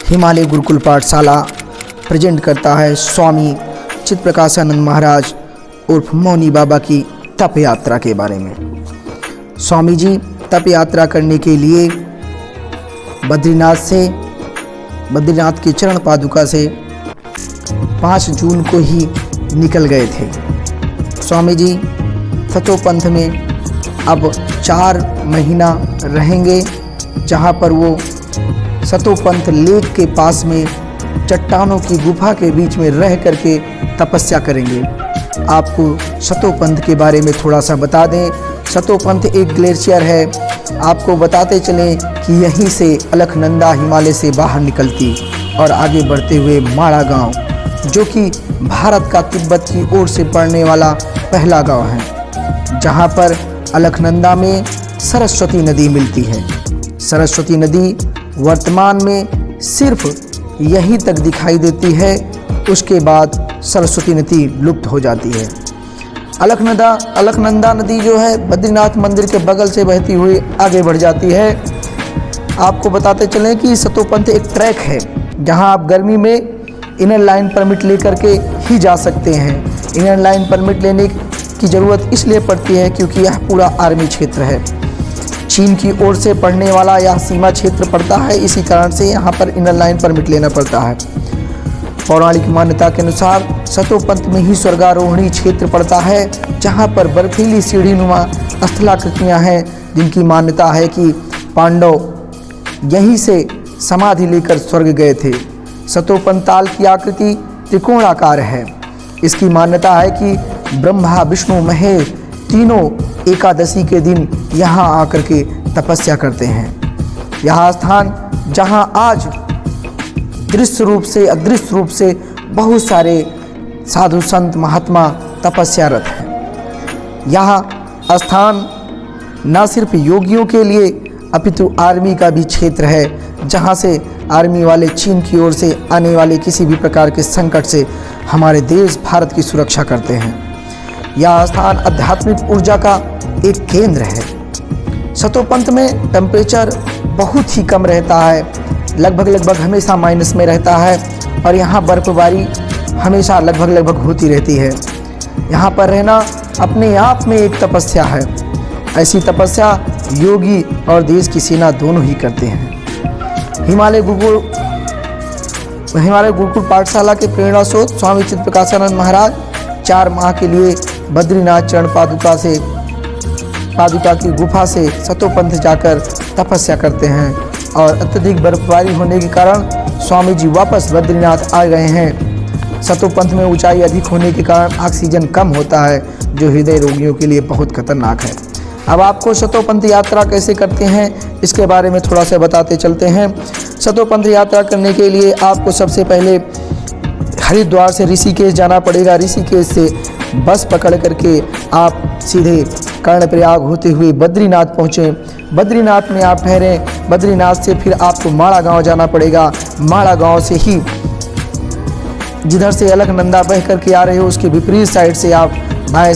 हिमालय गुरुकुल पाठशाला प्रेजेंट करता है स्वामी चित्प्रकाशानंद महाराज उर्फ मौनी बाबा की तप यात्रा के बारे में। स्वामी जी तप यात्रा करने के लिए बद्रीनाथ की चरण पादुका से 5 जून को ही निकल गए थे। स्वामी जी सतोपंथ में अब 4 महीना रहेंगे, जहाँ पर वो सतोपंथ लेक के पास में चट्टानों की गुफा के बीच में रह करके तपस्या करेंगे। आपको सतोपंथ के बारे में थोड़ा सा बता दें। सतोपंथ एक ग्लेशियर है। आपको बताते चलें कि यहीं से अलकनंदा हिमालय से बाहर निकलती और आगे बढ़ते हुए माड़ा गांव, जो कि भारत का तिब्बत की ओर से पड़ने वाला पहला गांव है, जहां पर अलकनंदा में सरस्वती नदी मिलती है। सरस्वती नदी वर्तमान में सिर्फ यहीं तक दिखाई देती है, उसके बाद सरस्वती नदी लुप्त हो जाती है। अलकनंदा नदी जो है बद्रीनाथ मंदिर के बगल से बहती हुई आगे बढ़ जाती है। आपको बताते चलें कि सतोपंथ एक ट्रैक है, जहां आप गर्मी में इनर लाइन परमिट लेकर के ही जा सकते हैं। इनर लाइन परमिट लेने की ज़रूरत इसलिए पड़ती है क्योंकि यह पूरा आर्मी क्षेत्र है। चीन की ओर से पड़ने वाला यह सीमा क्षेत्र पड़ता है, इसी कारण से यहाँ पर इनर लाइन परमिट लेना पड़ता है। पौराणिक मान्यता के अनुसार सतोपंथ में ही स्वर्गारोहणी क्षेत्र पड़ता है, जहाँ पर बर्फीली सीढ़ीनुमा स्थलाकृतियाँ हैं, जिनकी मान्यता है कि पांडव यहीं से समाधि लेकर स्वर्ग गए थे। सतोपंथ ताल की आकृति त्रिकोणाकार है। इसकी मान्यता है कि ब्रह्मा विष्णु महेश तीनों एकादशी के दिन यहाँ आकर के तपस्या करते हैं। यह स्थान जहाँ आज दृश्य रूप से अदृश्य रूप से बहुत सारे साधु संत महात्मा तपस्यारत हैं। यह स्थान न सिर्फ योगियों के लिए अपितु आर्मी का भी क्षेत्र है, जहाँ से आर्मी वाले चीन की ओर से आने वाले किसी भी प्रकार के संकट से हमारे देश भारत की सुरक्षा करते हैं। यह स्थान आध्यात्मिक ऊर्जा का एक केंद्र है। सतोपंथ में टेम्परेचर बहुत ही कम रहता है, लगभग हमेशा माइनस में रहता है, और यहाँ बर्फबारी हमेशा लगभग होती रहती है। यहाँ पर रहना अपने आप में एक तपस्या है। ऐसी तपस्या योगी और देश की सेना दोनों ही करते हैं। हिमालय गुरुकुल पाठशाला के प्रेरणा स्रोत स्वामी चित्प्रकाशानंद महाराज 4 माह के लिए बद्रीनाथ चरण पादुका की गुफा से सतोपंथ जाकर तपस्या करते हैं, और अत्यधिक बर्फबारी होने के कारण स्वामी जी वापस बद्रीनाथ आ गए हैं। सतोपंथ में ऊंचाई अधिक होने के कारण ऑक्सीजन कम होता है, जो हृदय रोगियों के लिए बहुत खतरनाक है। अब आपको सतोपंथ यात्रा कैसे करते हैं इसके बारे में थोड़ा सा बताते चलते हैं। सतोपंथ यात्रा करने के लिए आपको सबसे पहले हरिद्वार से ऋषिकेश जाना पड़ेगा। ऋषिकेश से बस पकड़ करके आप सीधे कर्णप्रयाग होते हुए बद्रीनाथ पहुँचें। बद्रीनाथ में आप ठहरें। बद्रीनाथ से फिर आपको माड़ा गांव जाना पड़ेगा। माड़ा गांव से ही जिधर से अलकनंदा बह करके आ रहे हो उसके विपरीत साइड से आप बाएं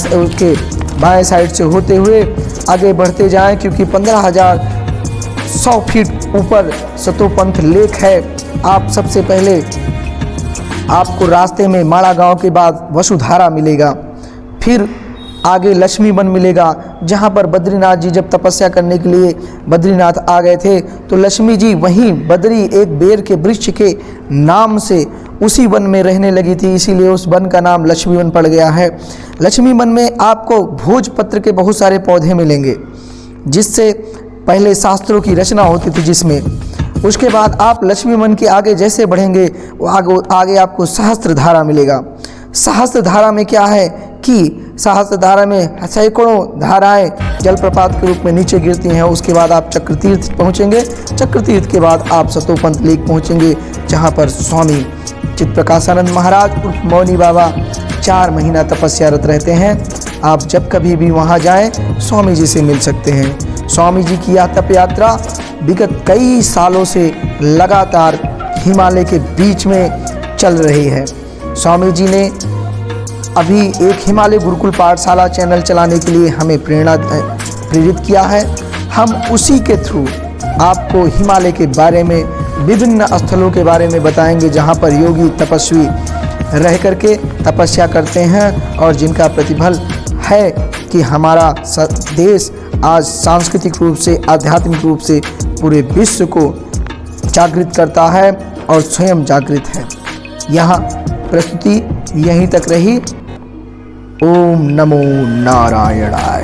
साइड से होते हुए आगे बढ़ते जाएं, क्योंकि 15,100 फीट ऊपर सतोपंथ लेक है। आप सबसे पहले आपको रास्ते में माड़ा गांव के बाद वसुधारा मिलेगा, फिर आगे लक्ष्मी वन मिलेगा, जहां पर बद्रीनाथ जी जब तपस्या करने के लिए बद्रीनाथ आ गए थे तो लक्ष्मी जी वहीं बद्री एक बेर के वृक्ष के नाम से उसी वन में रहने लगी थी, इसीलिए उस वन का नाम लक्ष्मी वन पड़ गया है। लक्ष्मी वन में आपको भोजपत्र के बहुत सारे पौधे मिलेंगे, जिससे पहले शास्त्रों की रचना होती थी जिसमें। उसके बाद आप लक्ष्मी वन के आगे जैसे बढ़ेंगे आगे आपको सहस्त्रधारा मिलेगा। सहस्त्रधारा में क्या है कि सहस्त्रधारा में सैकड़ों धाराएं जलप्रपात के रूप में नीचे गिरती हैं। उसके बाद आप चक्रतीर्थ पहुंचेंगे। चक्रतीर्थ के बाद आप सतोपंथ लेक पहुंचेंगे, जहां पर स्वामी चित्प्रकाशानंद महाराज उर्फ मौनी बाबा 4 महीना तपस्यारत रहते हैं। आप जब कभी भी वहां जाएं स्वामी जी से मिल सकते हैं। स्वामी जी की यह तप यात्रा विगत कई सालों से लगातार हिमालय के बीच में चल रही है। स्वामी जी ने अभी एक हिमालय गुरुकुल पाठशाला चैनल चलाने के लिए हमें प्रेरित किया है। हम उसी के थ्रू आपको हिमालय के बारे में, विभिन्न स्थलों के बारे में बताएंगे जहां पर योगी तपस्वी रह करके तपस्या करते हैं और जिनका प्रतिफल है कि हमारा देश आज सांस्कृतिक रूप से, आध्यात्मिक रूप से पूरे विश्व को जागृत करता है और स्वयं जागृत है। यहाँ प्रस्तुति यहीं तक रही। ओम नमो नारायणाय।